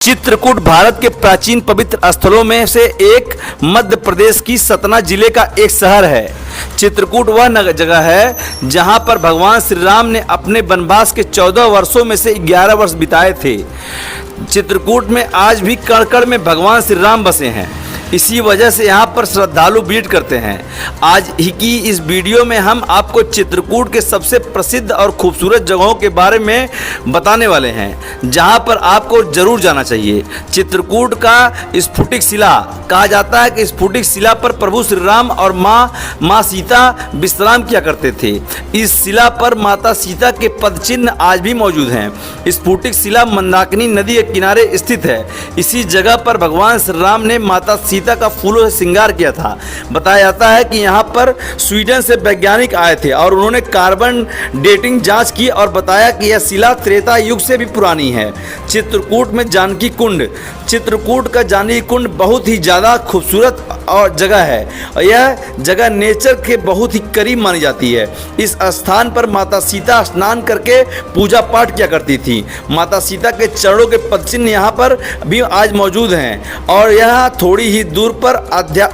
चित्रकूट भारत के प्राचीन पवित्र स्थलों में से एक मध्य प्रदेश की सतना जिले का एक शहर है। चित्रकूट वह जगह है जहां पर भगवान श्री राम ने अपने वनवास के 14 वर्षों में से 11 वर्ष बिताए थे। चित्रकूट में आज भी कण कण में भगवान श्री राम बसे हैं। इसी वजह से यहाँ पर श्रद्धालु भीड़ करते हैं। आज ही की इस वीडियो में हम आपको चित्रकूट के सबसे प्रसिद्ध और खूबसूरत जगहों के बारे में बताने वाले हैं, जहाँ पर आपको जरूर जाना चाहिए। चित्रकूट का स्फटिक शिला कहा जाता है कि स्फटिक शिला पर प्रभु श्री राम और माँ सीता विश्राम किया करते थे। इस शिला पर माता सीता के पद चिन्ह आज भी मौजूद हैं। स्फटिक शिला मंदाकिनी नदी के किनारे स्थित है। इसी जगह पर भगवान श्री राम ने माता सीता का फूलों से श्रृंगार किया था। बताया जाता है कि यहाँ पर स्वीडन से वैज्ञानिक आए थे और उन्होंने कार्बन डेटिंग जांच की और बताया कि यह शिला त्रेता युग से भी पुरानी है। चित्रकूट में जानकी कुंड, चित्रकूट का जानकी कुंड बहुत ही ज़्यादा खूबसूरत और जगह है और यह जगह नेचर के बहुत ही करीब मानी जाती है। इस स्थान पर माता सीता स्नान करके पूजा पाठ किया करती थी। माता सीता के चरणों के पदचिन्ह यहाँ पर भी आज मौजूद हैं और यह थोड़ी ही दूर पर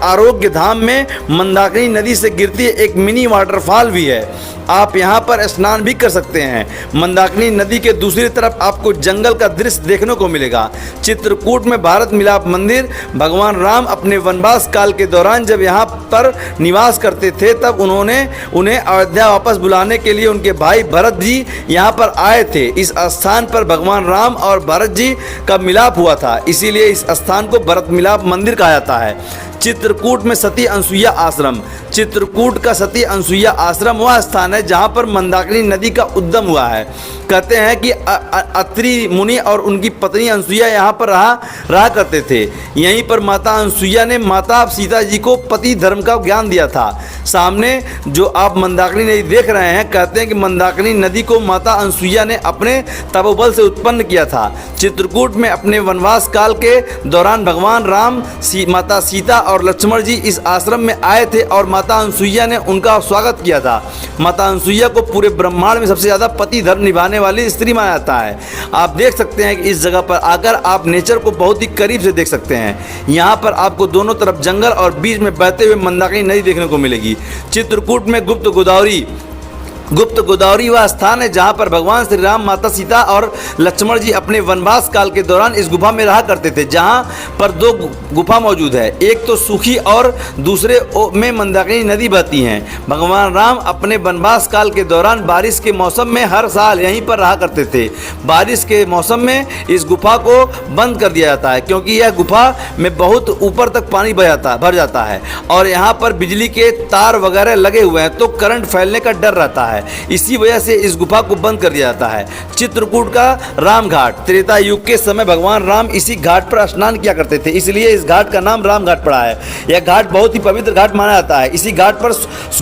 आरोग्य धाम में मंदाकिनी नदी से गिरती एक मिनी वाटरफॉल भी है। आप यहाँ पर स्नान भी कर सकते हैं। मंदाकिनी नदी के दूसरी तरफ आपको जंगल का दृश्य देखने को मिलेगा। चित्रकूट में भारत मिलाप मंदिर, भगवान राम अपने वनवास काल के दौरान जब यहाँ पर निवास करते थे तब उन्हें अयोध्या वापस बुलाने के लिए उनके भाई भरत जी यहाँ पर आए थे। इस स्थान पर भगवान राम और भरत जी का मिलाप हुआ था, इसीलिए इस स्थान को भरत मिलाप मंदिर कहा जाता है। चित्रकूट में सती अनसुईया आश्रम, चित्रकूट का सती अनसुईया आश्रम वह स्थान है जहाँ पर मंदाकिनी नदी का उद्गम हुआ है। कहते हैं कि अत्रि मुनि और उनकी पत्नी अनसुईया यहाँ पर रहा करते थे। यहीं पर माता अनसुईया ने माता सीता जी को पति धर्म का ज्ञान दिया था। सामने जो आप मंदाकिनी नदी देख रहे हैं, कहते हैं कि मंदाकिनी नदी को माता अनसुईया ने अपने तपोबल से उत्पन्न किया था। चित्रकूट में अपने वनवास काल के दौरान भगवान राम, माता सीता और लक्ष्मण जी इस आश्रम में आए थे और माता अनसुईया ने उनका स्वागत किया था। माता अनसुईया को पूरे ब्रह्मांड में सबसे ज़्यादा पति धर्म निभाने वाली स्त्री माना जाता है। आप देख सकते हैं कि इस जगह पर आकर आप नेचर को बहुत ही करीब से देख सकते हैं। यहाँ पर आपको दोनों तरफ जंगल और बीच में बहते हुए मंदाकिनी नदी देखने को मिलेगी। चित्रकूट में गुप्त गोदावरी वह स्थान है जहाँ पर भगवान श्री राम, माता सीता और लक्ष्मण जी अपने वनवास काल के दौरान इस गुफा में रहा करते थे। जहाँ पर दो गुफा मौजूद है, एक तो सूखी और दूसरे में मंदाकिनी नदी बहती हैं। भगवान राम अपने वनवास काल के दौरान बारिश के मौसम में हर साल यहीं पर रहा करते थे। बारिश के मौसम में इस गुफा को बंद कर दिया जाता है क्योंकि यह गुफा में बहुत ऊपर तक पानी भर जाता है और यहाँ पर बिजली के तार वगैरह लगे हुए हैं तो करंट फैलने का डर रहता है। इसी वजह से इस गुफा को बंद कर दिया जाता है। चित्रकूट का राम घाट, त्रेता युग के समय भगवान राम इसी घाट पर स्नान किया करते थे, इसलिए इस घाट का नाम राम घाट पड़ा है। यह घाट बहुत ही पवित्र घाट माना जाता है। इसी घाट पर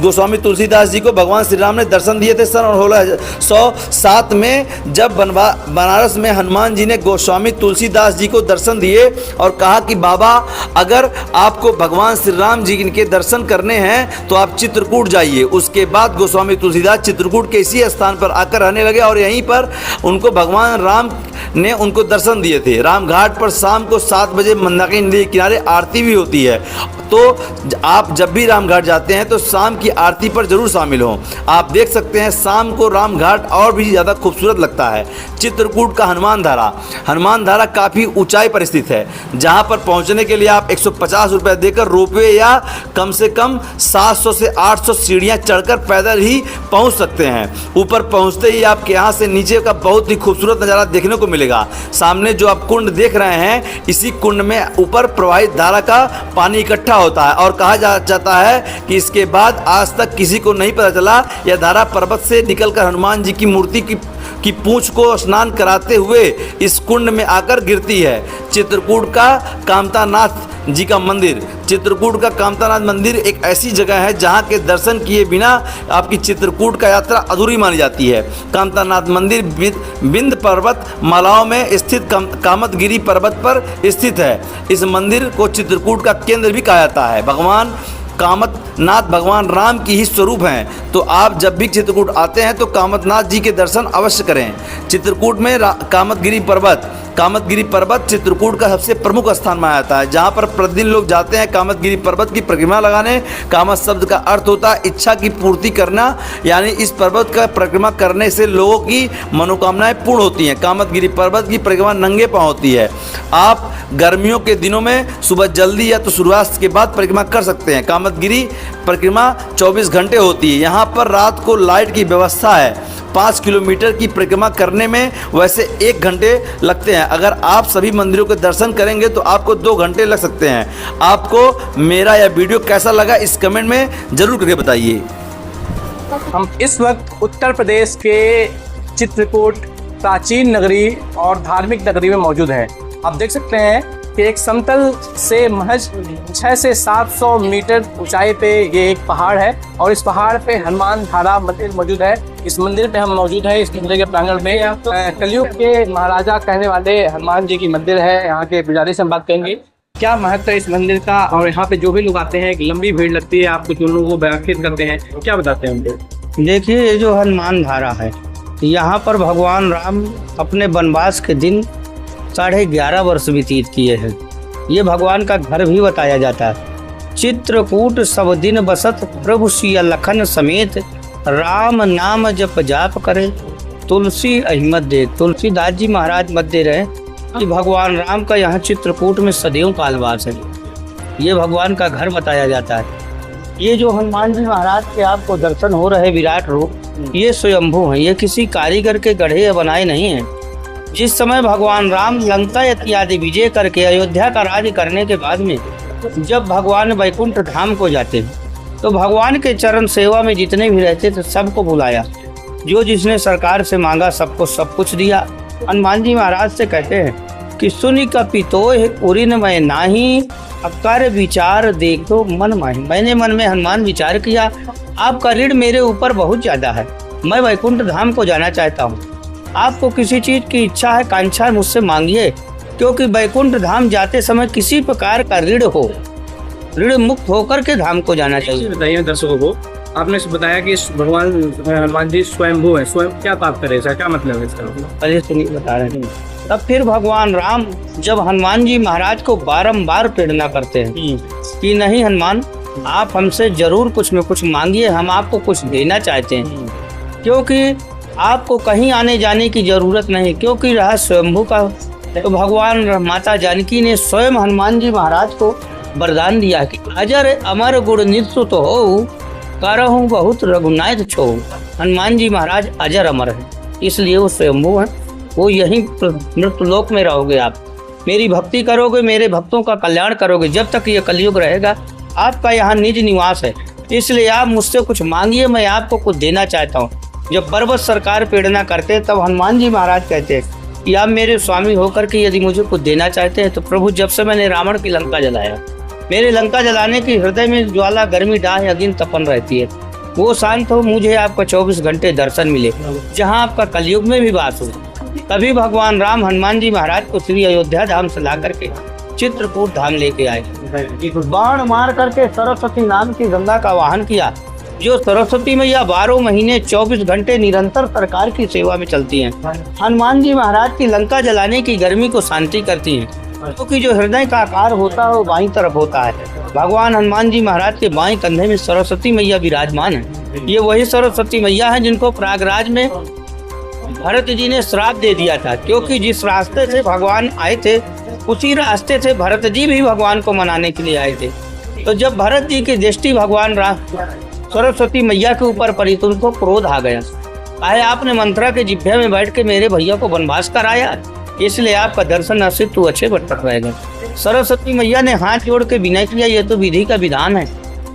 गोस्वामी तुलसीदास जी को भगवान श्री राम ने दर्शन दिए थे। सन 1607 में जब बनारस में हनुमान जी ने गोस्वामी तुलसीदास जी को दर्शन दिए और कहा कि बाबा, अगर आपको भगवान श्री राम जी के दर्शन करने हैं तो आप चित्रकूट जाइए। उसके बाद गोस्वामी तुलसीदास चित्रकूट के इसी स्थान पर आकर रहने लगे और यहीं पर उनको भगवान राम ने उनको दर्शन दिए थे। राम घाट पर शाम को 7 बजे मंदाकिनी नदी के किनारे आरती भी होती है, तो आप जब भी राम घाट जाते हैं तो शाम की आरती पर जरूर शामिल हों। आप देख सकते हैं शाम को राम घाट और भी ज़्यादा खूबसूरत लगता है। चित्रकूट का हनुमान धारा काफ़ी ऊंचाई पर स्थित है, जहां पर पहुंचने के लिए आप 150 रुपये देकर रोपवे या कम से कम 700 से 800 सीढ़ियां चढ़कर पैदल ही पहुंच सकते हैं। ऊपर पहुंचते ही आपके यहाँ से नीचे का बहुत ही खूबसूरत नज़ारा देखने को मिलेगा। सामने जो आप कुंड देख रहे हैं, इसी कुंड में ऊपर प्रवाहित धारा का पानी इकट्ठा होता है और कहा जाता है कि इसके बाद आज तक किसी को नहीं पता चला यह धारा पर्वत से निकलकर हनुमान जी की मूर्ति की पूंछ को स्नान कराते हुए इस कुंड में आकर गिरती है। चित्रकूट का कामतानाथ जी का मंदिर, चित्रकूट का कामतानाथ मंदिर एक ऐसी जगह है जहां के दर्शन किए बिना आपकी चित्रकूट का यात्रा अधूरी मानी जाती है। कामतानाथ मंदिर विंध्य पर्वत मालाओं में स्थित कामतगिरी पर्वत पर स्थित है। इस मंदिर को चित्रकूट का केंद्र भी कहा जाता है। भगवान कामतनाथ भगवान राम की ही स्वरूप हैं। तो आप जब भी चित्रकूट आते हैं तो कामतनाथ जी के दर्शन अवश्य करें। चित्रकूट में कामतगिरी पर्वत कामतगिरी पर्वत चित्रकूट का सबसे प्रमुख स्थान माना जाता है, जहाँ पर प्रतिदिन लोग जाते हैं कामतगिरी पर्वत की परिक्रमा लगाने। कामत शब्द का अर्थ होता है इच्छा की पूर्ति करना, यानी इस पर्वत का परिक्रमा करने से लोगों की मनोकामनाएं पूर्ण होती हैं। कामतगिरी पर्वत की परिक्रमा नंगे पांव होती है। आप गर्मियों के दिनों में सुबह जल्दी या तो सूर्यास्त के बाद परिक्रमा कर सकते हैं। कामतगिरी परिक्रमा 24 घंटे होती है। यहाँ पर रात को लाइट की व्यवस्था है। 5 किलोमीटर की परिक्रमा करने में वैसे 1 घंटे लगते हैं। अगर आप सभी मंदिरों के दर्शन करेंगे तो आपको 2 घंटे लग सकते हैं। आपको मेरा यह वीडियो कैसा लगा इस कमेंट में जरूर करके बताइए। हम इस वक्त उत्तर प्रदेश के चित्रकूट प्राचीन नगरी और धार्मिक नगरी में मौजूद हैं। आप देख सकते हैं कि एक समतल से महज 600 से 700 मीटर ऊंचाई पे ये एक पहाड़ है और इस पहाड़ पे हनुमान धारा मंदिर मौजूद है। इस मंदिर पे हम मौजूद हैं। इस मंदिर के प्रांगण में कलयुग के महाराजा कहने वाले हनुमान जी की मंदिर है। यहाँ के पुजारी से हम बात करेंगे क्या महत्व है इस मंदिर का, और यहाँ पे जो भी लोग आते हैं एक लंबी भीड़ लगती है, आप कुछ उन लोगों को व्याख्यात करते हैं, क्या बताते हैं उनको? देखिए, ये जो हनुमान धारा है, यहाँ पर भगवान राम अपने वनवास के दिन 11.5 वर्ष व्यतीत किए हैं। ये भगवान का घर भी बताया जाता है। चित्रकूट सब दिन बसत प्रभु सिया लखन समेत, राम नाम जप जाप करे तुलसी अहिमत दे। तुलसीदास जी महाराज मध्य रहे कि भगवान राम का यहाँ चित्रकूट में सदैव कालवास है। ये भगवान का घर बताया जाता है। ये जो हनुमान जी महाराज के आपको दर्शन हो रहे विराट रूप, ये स्वयंभू हैं। ये किसी कारीगर के गढ़े या बनाए नहीं हैं। जिस समय भगवान राम लंका इत्यादि विजय करके अयोध्या का राज्य करने के बाद में जब भगवान वैकुंठ धाम को जाते हैं तो भगवान के चरण सेवा में जितने भी रहते थे सबको बुलाया। जो जिसने सरकार से मांगा सबको सब कुछ दिया। हनुमान जी महाराज से कहते हैं कि सुनि कपितोह उरिन मैं नाही, अकर विचार देखो मन माही। मैंने मन में हनुमान विचार किया, आपका ऋण मेरे ऊपर बहुत ज्यादा है। मैं वैकुंठ धाम को जाना चाहता हूँ। आपको किसी चीज की इच्छा है, कांक्षा है, मुझसे मांगिए, क्योंकि वैकुंठ धाम जाते समय किसी प्रकार का ऋण मुक्त होकर के धाम को जाना चाहिए। बताइए दर्शकों को, आपने बताया कि भगवान हनुमान जी स्वयंभू है। स्वयं क्या तात्पर्य है, क्या मतलब है इसका? पहले सुनिए, बता रहे हैं। तब फिर भगवान राम जब हनुमान जी महाराज को बारंबार प्रेरणा करते हैं कि नहीं हनुमान, आप हमसे जरूर कुछ न कुछ मांगिए, हम आपको कुछ देना चाहते हैं, क्योंकि आपको कहीं आने जाने की जरूरत नहीं, क्योंकि रहा स्वयंभू का। तो भगवान माता जानकी ने स्वयं हनुमान जी महाराज को वरदान दिया कि अजर अमर गुण नित्य तो हो, करहूँ बहुत रघुनाथ छो। हनुमान जी महाराज अजर अमर है, इसलिए वो स्वयंभू हैं। वो यहीं मृत्युलोक में रहोगे। आप मेरी भक्ति करोगे, मेरे भक्तों का कल्याण करोगे। जब तक ये कलयुग रहेगा आपका यहाँ निज निवास है, इसलिए आप मुझसे कुछ मांगिए, मैं आपको कुछ देना चाहता हूँ। जब पर्वत सरकार प्रेरणा करते तब हनुमान जी महाराज कहते हैं कि आप मेरे स्वामी होकर के यदि मुझे कुछ देना चाहते हैं तो प्रभु, जब से मैंने रावण की लंका जलाया, मेरे लंका जलाने की हृदय में ज्वाला गर्मी डाह अग्नि तपन रहती है, वो शांत हो, मुझे आपका 24 घंटे दर्शन मिले, जहाँ आपका कलयुग में भी वास हो। तभी भगवान राम हनुमान जी महाराज को श्री अयोध्या धाम से ला करके चित्रकूट धाम लेके आए। बाण मार करके सरस्वती नाम की गंगा का वाहन किया। जो सरस्वती मैया 12 महीने 24 घंटे निरंतर सरकार की सेवा में चलती हैं। हनुमान जी महाराज की लंका जलाने की गर्मी को शांति करती हैं, क्योंकि जो हृदय का आकार होता है वो बाईं तरफ होता है। भगवान हनुमान जी महाराज के बाईं कंधे में सरस्वती मैया विराजमान है। ये वही सरस्वती मैया है जिनको प्रयागराज में भरत जी ने श्राप दे दिया था, क्योंकि जिस रास्ते से भगवान आए थे उसी रास्ते से भरत जी भी भगवान को मनाने के लिए आए थे। तो जब भरत जी की दृष्टि भगवान सरस्वती मैया के ऊपर पड़ी तो उनको क्रोध आ गया। आए आपने मंत्रा के जिभ्या में बैठ के मेरे भैया को वनवास कराया, इसलिए आपका दर्शन असित अच्छे भटक रहेगा। सरस्वती मैया ने हाथ जोड़ के विनय किया, ये तो विधि का विधान है,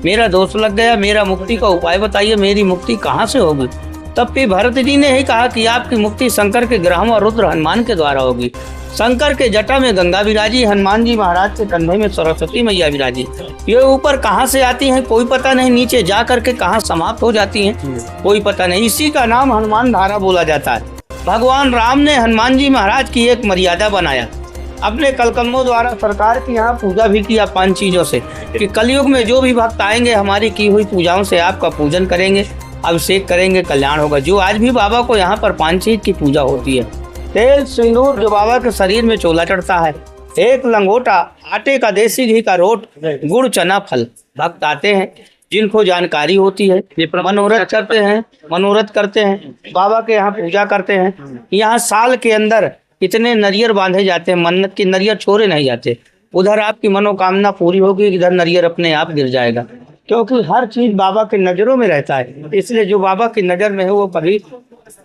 मेरा दोष लग गया, मेरा मुक्ति का उपाय बताइए, मेरी मुक्ति कहाँ से होगी? तब भी भरत जी ने ही कहा कि आपकी मुक्ति शंकर के ग्रह और रुद्र हनुमान के द्वारा होगी। शंकर के जटा में गंगा विराजी, हनुमान जी महाराज के कंधे में सरस्वती मैया विराजी। ये ऊपर कहाँ से आती हैं कोई पता नहीं, नीचे जा करके कहाँ समाप्त हो जाती हैं कोई पता नहीं। इसी का नाम हनुमान धारा बोला जाता है। भगवान राम ने हनुमान जी महाराज की एक मर्यादा बनाया, अपने कलकलमों द्वारा सरकार की यहाँ पूजा भी किया 5 चीजों से, कि कलयुग में जो भी भक्त आएंगे हमारी की हुई पूजाओं से आपका पूजन करेंगे, अभिषेक करेंगे, कल्याण होगा। जो आज भी बाबा को यहाँ पर 5 चीज की पूजा होती है, तेल सिंदूर जो बाबा के शरीर में चोला चढ़ता है, एक लंगोटा आटे का देसी घी का रोट, गुड़ चना फल। भक्त आते हैं जिनको जानकारी होती है, मनोरथ करते हैं, बाबा के यहाँ पूजा करते हैं। यहाँ साल के अंदर इतने नरियर बांधे जाते हैं, मन्नत की नरियर छोड़े नहीं जाते। उधर आपकी मनोकामना पूरी होगी, इधर नरियर अपने आप गिर जाएगा, क्योंकि हर चीज बाबा की नजरों में रहता है। इसलिए जो बाबा की नजर में है वो कभी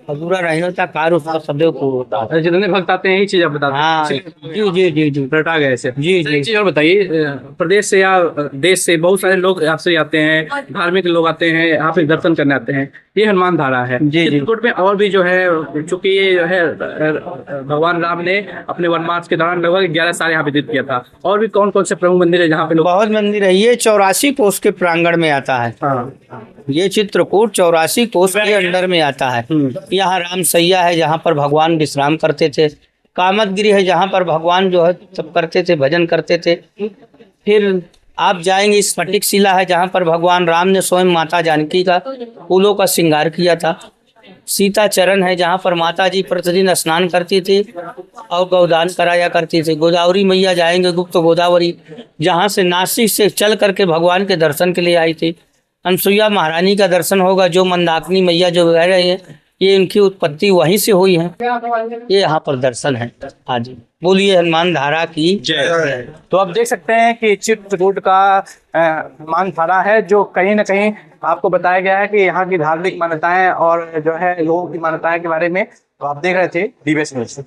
अधूरा नहीं होता, कार्य उसका सदैव पूर्ण होता है। जितने भक्त आते हैं यही चीज आप बताते हैं। हाँ, जी जी जी जी रटा गए ऐसे। जी एक जी। चीज और बताइए, प्रदेश से या देश से बहुत सारे लोग आपसे आते हैं, धार्मिक लोग आते हैं, आप दर्शन करने आते हैं। ये हनुमान धारा है जी, जी। चित्रकूट में और भी जो है, चूंकि ये जो है भगवान राम ने अपने वनवास के दौरान लगभग 11 साल यहाँ व्यतीत किया था। और भी कौन कौन से प्रमुख मंदिर है जहाँ पे लोग? बहुत मंदिर है। ये 84 कोस के प्रांगण में आता है। ये चित्रकूट 84 कोस के अंडर में आता है। यहाँ राम सैया है जहाँ पर भगवान विश्राम करते थे। कामतगिरी है जहाँ पर भगवान जो है सब करते थे, भजन करते थे। फिर आप जाएंगे, स्फटिक शिला है जहाँ पर भगवान राम ने स्वयं माता जानकी का फूलों का श्रृंगार किया था। सीता चरण है जहाँ पर माता जी प्रतिदिन स्नान करती थी और गौदान कराया करती थी। गोदावरी मैया जाएंगे, गुप्त गोदावरी, जहाँ से नासिक से चल करके भगवान के दर्शन के लिए आई थी। अनसुईया महारानी का दर्शन होगा, जो मंदाकिनी मैया जो कह रहे हैं, ये इनकी उत्पत्ति वहीं से हुई है। ये यहाँ पर दर्शन है। हाँ जी, बोलिए हनुमान धारा की जय। तो आप देख सकते हैं कि चित्रकूट का हनुमान धारा है, जो कहीं ना कहीं आपको बताया गया है कि यहाँ की धार्मिक मान्यताएं और जो है लोगों की मान्यताएं के बारे में। तो आप देख रहे थे DBS न्यूज।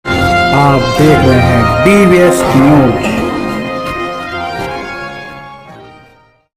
आप देख रहे हैं DBS न्यूज।